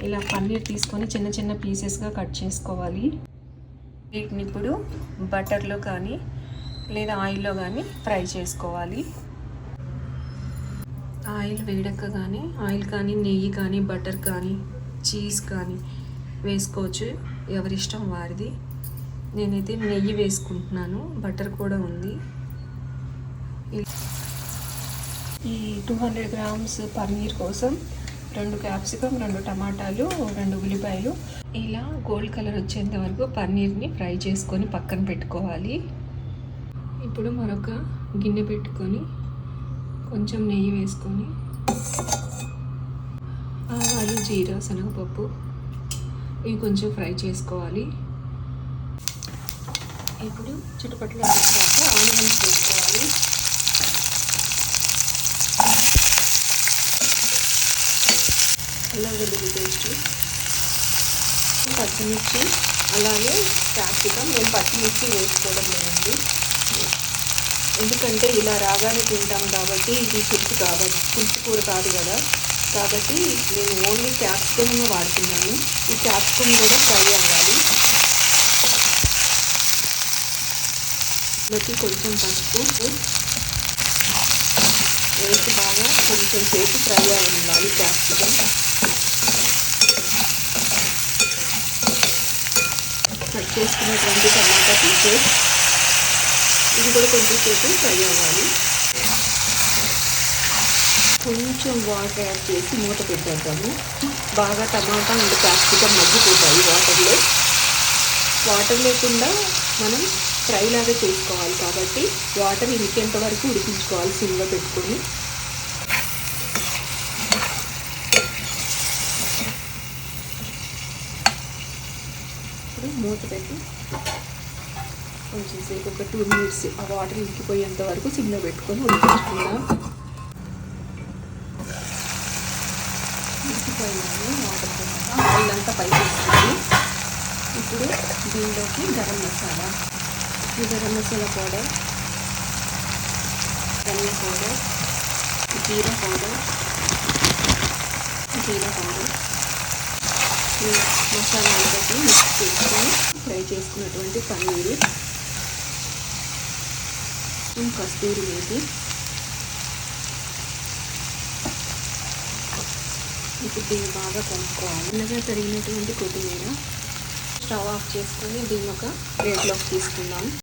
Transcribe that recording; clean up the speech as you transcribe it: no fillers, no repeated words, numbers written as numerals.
ఇలా పన్నీర్ తీసుకొని చిన్న చిన్న పీసెస్గా కట్ చేసుకోవాలి. వీటిని ఇప్పుడు బటర్లో కానీ లేదా ఆయిల్లో కానీ ఫ్రై చేసుకోవాలి. ఆయిల్ వేడెక్కగానే ఆయిల్ కానీ నెయ్యి కానీ బటర్ కానీ చీజ్ కానీ వేసుకోవచ్చు, ఎవరిష్టం వారిది. నేనైతే నెయ్యి వేసుకుంటున్నాను, బటర్ కూడా ఉంది. ఈ 200 గ్రామ్స్ పన్నీర్ కోసం 2 క్యాప్సికమ్, 2 టమాటాలు, 2 ఉల్లిపాయలు ఇలా గోల్డ్ కలర్ వచ్చేంత వరకు పన్నీర్ని ఫ్రై చేసుకొని పక్కన పెట్టుకోవాలి. ఇప్పుడు మరొక గిన్నె పెట్టుకొని కొంచెం నెయ్యి వేసుకొని ఆవాలు, జీరా, శనగపప్పు ఇవి కొంచెం ఫ్రై చేసుకోవాలి. ఇప్పుడు చుట్టుపక్కల ఆనియన్స్ వేసుకోవాలి. అల్లం వెల్లుల్లి పేస్ట్, పచ్చిమిర్చి, అలాగే క్యాప్సికమ్. నేను పచ్చిమిర్చి వేసుకోవడం లేదండి, ఎందుకంటే ఇలా రాగానే తింటాం కాబట్టి ఇది పులుసు కూర కాదు కదా, కాబట్టి నేను ఓన్లీ క్యాప్సికమ్ వాడుతున్నాను. ఈ క్యాప్సికమ్ కూడా ఫ్రై అవ్వాలి. బట్టి కొంచెం పసుపు వేసి బాగా కొంచెం సేపు ఫ్రై అవ్వాలి. క్యాప్సికమ్ కట్ చేసుకున్నటువంటి టమాటా పీసెస్ ఇది కూడా కొంచెం సేపు ఫ్రై అవ్వాలి. కొంచెం వాటర్ యాడ్ చేసి మూత పెట్టేద్దాము. బాగా టమాటా అండ్ క్యాప్సికమ్ మగ్గిపోతాయి వాటర్లో. వాటర్ లేకుండా మనం ఫ్రై లాగా చేసుకోవాలి కాబట్టి వాటర్ ఇంకెంత వరకు ఉడికించుకోవాలి సిమ్లో పెట్టుకొని. ఇప్పుడు మూత పెట్టి కొంచెం సేపు ఒక 2 మినిట్స్ ఆ వాటర్ ఇంకిపోయేంత వరకు సిమ్లో పెట్టుకొని ఉడికించుకుందాం. ఉడికిపోయినాము వాటర్ తర్వాత ఆయిల్ అంతా పైకి వస్తుంది. ఇప్పుడు దీనిలోకి గరం మసాలా, గరం మసాలా పౌడర్, ధనియా పౌడర్, జీరా పౌడర్, మసాలా అంతటి మిక్స్ చేసుకొని ఫ్రై చేసుకున్నటువంటి పన్నీరు, కస్తూరి మేతి, ఇప్పుడు దీన్ని బాగా కలుపుకోవాలి. చిన్నగా తరిగినటువంటి కొత్తిమీర. స్టవ్ ఆఫ్ చేసుకొని దీన్ని ఒక ప్లేట్లోకి తీసుకుందాం.